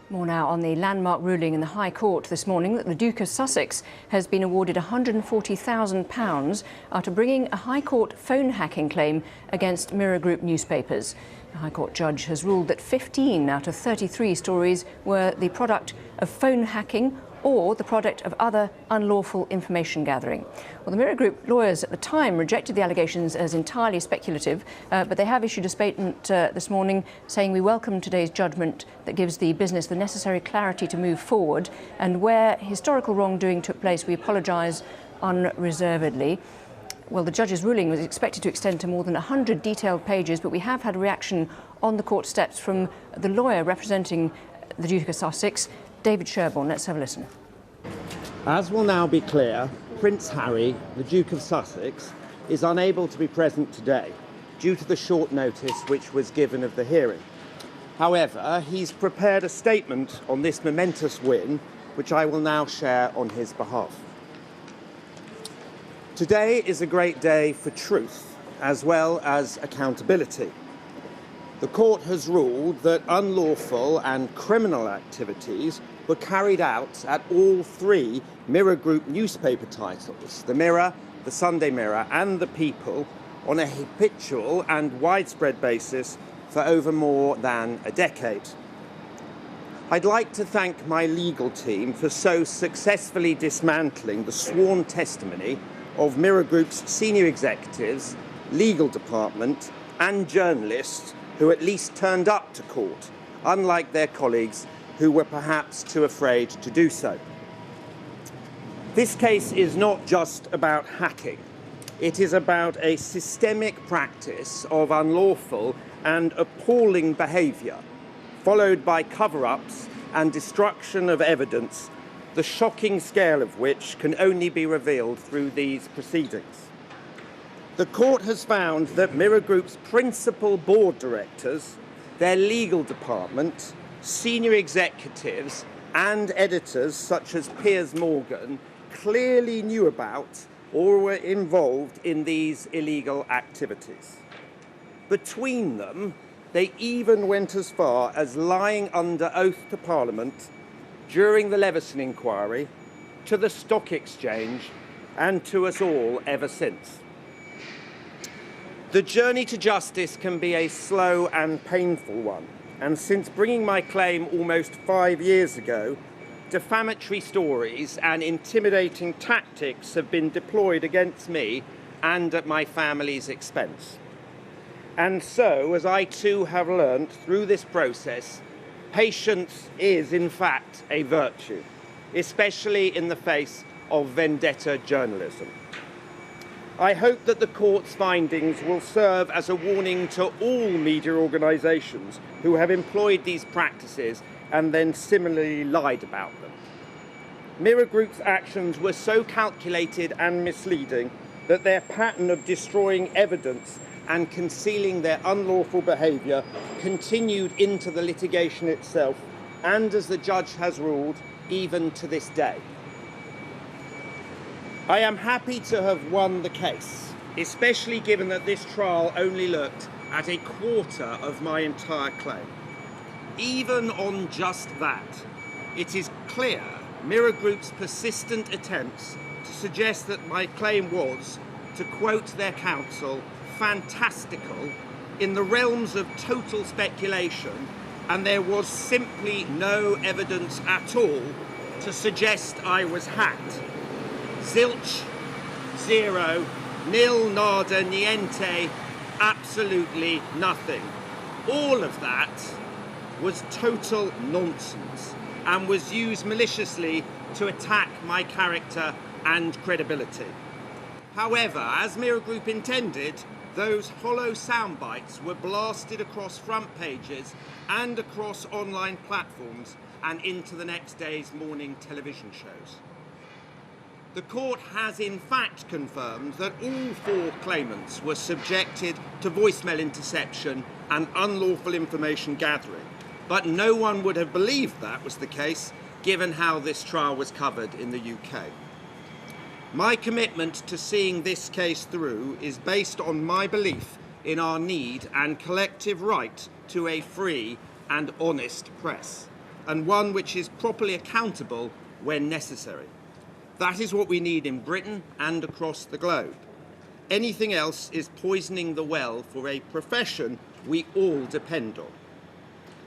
More now on the landmark ruling in the High Court this morning that the Duke of Sussex has been awarded £140,000 after bringing a High Court phone hacking claim against Mirror Group newspapers. The High Court judge has ruled that 15 out of 33 stories were the product of phone hacking or the product of other unlawful information gathering. Well, the Mirror Group lawyers at the time rejected the allegations as entirely speculative, but they have issued a statement this morning saying we welcome today's judgment that gives the business the necessary clarity to move forward, and where historical wrongdoing took place, we apologise unreservedly. Well, the judge's ruling was expected to extend to more than 100 detailed pages, but we have had a reaction on the court steps from the lawyer representing the Duke of Sussex, David Sherborne. Let's have a listen. As will now be clear, Prince Harry, the Duke of Sussex, is unable to be present today due to the short notice which was given of the hearing. However, he's prepared a statement on this momentous win, which I will now share on his behalf. Today is a great day for truth, as well as accountability. The court has ruled that unlawful and criminal activities were carried out at all three Mirror Group newspaper titles, the Mirror, the Sunday Mirror and the People, on a habitual and widespread basis for over more than a decade. I'd like to thank my legal team for so successfully dismantling the sworn testimony of Mirror Group's senior executives, legal department and journalists who at least turned up to court, unlike their colleagues who were perhaps too afraid to do so. This case is not just about hacking. It is about a systemic practice of unlawful and appalling behaviour, followed by cover-ups and destruction of evidence, the shocking scale of which can only be revealed through these proceedings. The court has found that Mirror Group's principal board directors, their legal department, senior executives and editors such as Piers Morgan clearly knew about or were involved in these illegal activities. Between them, they even went as far as lying under oath to Parliament during the Leveson inquiry, to the Stock Exchange and to us all ever since. The journey to justice can be a slow and painful one, and since bringing my claim almost 5 years ago, defamatory stories and intimidating tactics have been deployed against me and at my family's expense. And so, as I too have learnt through this process, patience is in fact a virtue, especially in the face of vendetta journalism. I hope that the court's findings will serve as a warning to all media organisations who have employed these practices and then similarly lied about them. Mirror Group's actions were so calculated and misleading that their pattern of destroying evidence and concealing their unlawful behaviour continued into the litigation itself, and as the judge has ruled, even to this day. I am happy to have won the case, especially given that this trial only looked at a quarter of my entire claim. Even on just that, it is clear Mirror Group's persistent attempts to suggest that my claim was, to quote their counsel, fantastical, in the realms of total speculation, and there was simply no evidence at all to suggest I was hacked. Zilch, zero, nil, nada, niente, absolutely nothing. All of that was total nonsense and was used maliciously to attack my character and credibility. However, as Mirror Group intended, those hollow sound bites were blasted across front pages and across online platforms and into the next day's morning television shows. The court has in fact confirmed that all four claimants were subjected to voicemail interception and unlawful information gathering, but no one would have believed that was the case given how this trial was covered in the UK. My commitment to seeing this case through is based on my belief in our need and collective right to a free and honest press. and one which is properly accountable when necessary. That is what we need in Britain and across the globe. Anything else is poisoning the well for a profession we all depend on.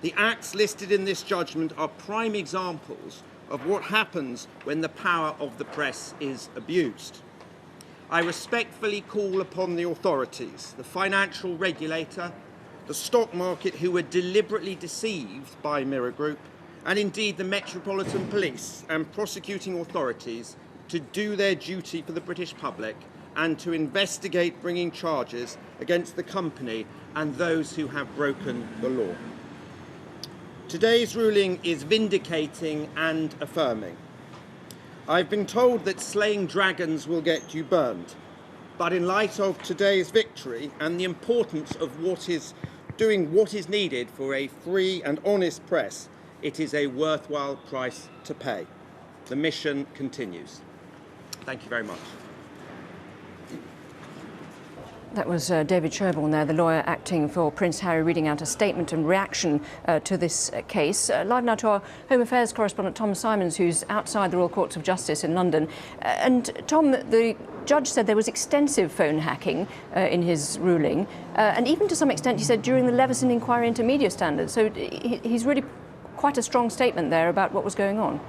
The acts listed in this judgment are prime examples of what happens when the power of the press is abused. I respectfully call upon the authorities, the financial regulator, the stock market, who were deliberately deceived by Mirror Group, and indeed the Metropolitan Police and prosecuting authorities, to do their duty for the British public and to investigate bringing charges against the company and those who have broken the law. Today's ruling is vindicating and affirming. I've been told that slaying dragons will get you burned, but in light of today's victory and the importance of doing what is needed for a free and honest press, it is a worthwhile price to pay. The mission continues. Thank you very much. That was David Sherborne there, the lawyer acting for Prince Harry, reading out a statement in reaction to this case. Live now to our Home Affairs correspondent Tom Simons, who's outside the Royal Courts of Justice in London. And Tom, the judge said there was extensive phone hacking in his ruling, and even to some extent, he said, during the Leveson inquiry into media standards. So he's really quite a strong statement there about what was going on.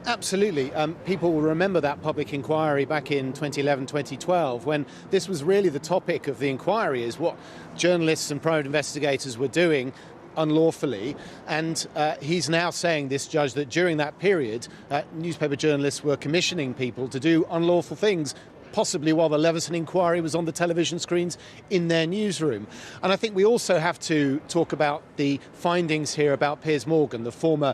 Absolutely. People will remember that public inquiry back in 2011, 2012, when this was really the topic of the inquiry, is what journalists and private investigators were doing unlawfully. And he's now saying, this judge, that during that period, newspaper journalists were commissioning people to do unlawful things, possibly while the Leveson inquiry was on the television screens in their newsroom. And I think we also have to talk about the findings here about Piers Morgan, the former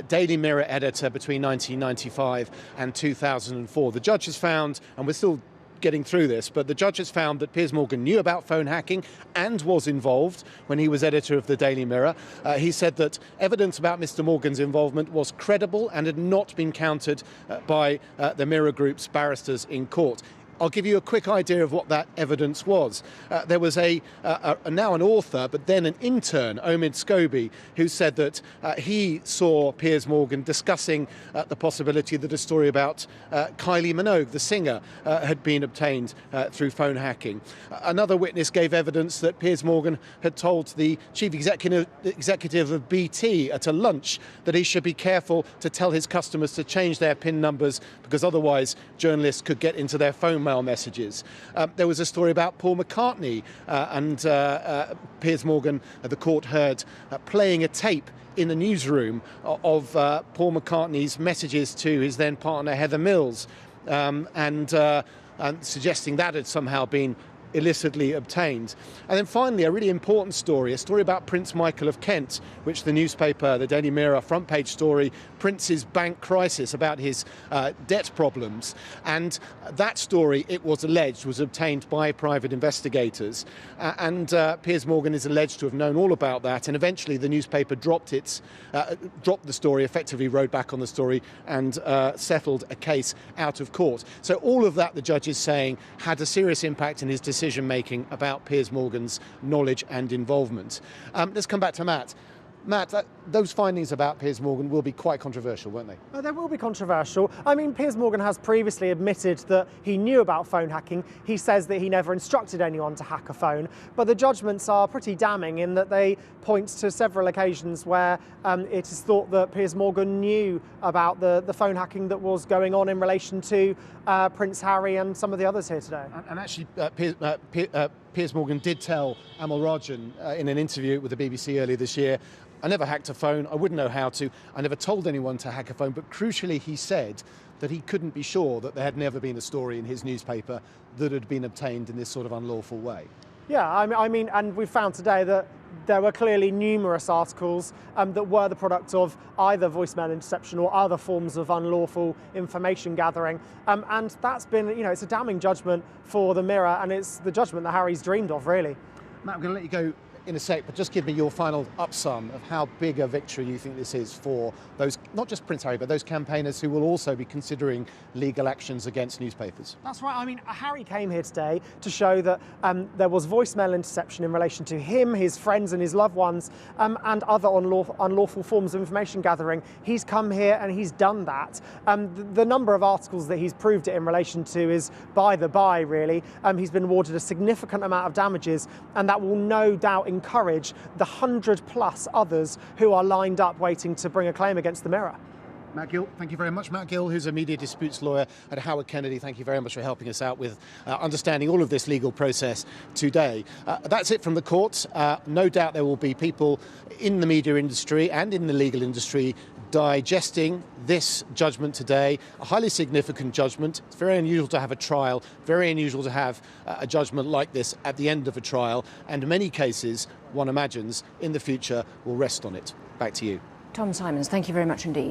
Daily Mirror editor between 1995 and 2004. The judge has found, and we're still getting through this, but the judge has found that Piers Morgan knew about phone hacking and was involved when he was editor of the Daily Mirror. He said that evidence about Mr. Morgan's involvement was credible and had not been countered by the Mirror Group's barristers in court. I'll give you a quick idea of what that evidence was. There was now an author, but then an intern, Omid Scobie, who said that he saw Piers Morgan discussing the possibility that a story about Kylie Minogue, the singer, had been obtained through phone hacking. Another witness gave evidence that Piers Morgan had told the chief executive of BT at a lunch that he should be careful to tell his customers to change their PIN numbers, because otherwise journalists could get into their phone mail messages. There was a story about Paul McCartney and Piers Morgan, the court heard, playing a tape in the newsroom of Paul McCartney's messages to his then partner Heather Mills, and suggesting that had somehow been illicitly obtained. And then finally, a really important story, a story about Prince Michael of Kent, which the newspaper, the Daily Mirror, front page story, Prince's bank crisis, about his debt problems. And that story, it was alleged, was obtained by private investigators. And Piers Morgan is alleged to have known all about that. And eventually the newspaper dropped the story, effectively rode back on the story, and settled a case out of court. So all of that, the judge is saying, had a serious impact in his decision-making about Piers Morgan's knowledge and involvement. Let's come back to Matt. Matt, those findings about Piers Morgan will be quite controversial, won't they? They will be controversial. I mean, Piers Morgan has previously admitted that he knew about phone hacking. He says that he never instructed anyone to hack a phone, but the judgments are pretty damning in that they point to several occasions where it is thought that Piers Morgan knew about the phone hacking that was going on in relation to Prince Harry and some of the others here today. And actually, Piers Morgan did tell Amal Rajan in an interview with the BBC earlier this year, I never hacked a phone, I wouldn't know how to, I never told anyone to hack a phone, but crucially he said that he couldn't be sure that there had never been a story in his newspaper that had been obtained in this sort of unlawful way. Yeah, I mean, and we found today that there were clearly numerous articles that were the product of either voicemail interception or other forms of unlawful information gathering. And that's been, it's a damning judgment for the Mirror, and it's the judgment that Harry's dreamed of, really. Matt, I'm going to let you go in a sec, but just give me your final upsum of how big a victory you think this is for those, not just Prince Harry, but those campaigners who will also be considering legal actions against newspapers. That's right. I mean, Harry came here today to show that there was voicemail interception in relation to him, his friends and his loved ones, and other unlawful forms of information gathering. He's come here and he's done that. The number of articles that he's proved it in relation to is by the by, really. He's been awarded a significant amount of damages, and that will no doubt encourage the 100+ others who are lined up waiting to bring a claim against the Mirror. Matt Gill, thank you very much. Matt Gill, who's a media disputes lawyer at Howard Kennedy, thank you very much for helping us out with understanding all of this legal process today. That's it from the courts. No doubt there will be people in the media industry and in the legal industry digesting this judgment today, a highly significant judgment. It's very unusual to have a trial, very unusual to have a judgment like this at the end of a trial, and in many cases, one imagines, in the future will rest on it. Back to you. Tom Simons, thank you very much indeed.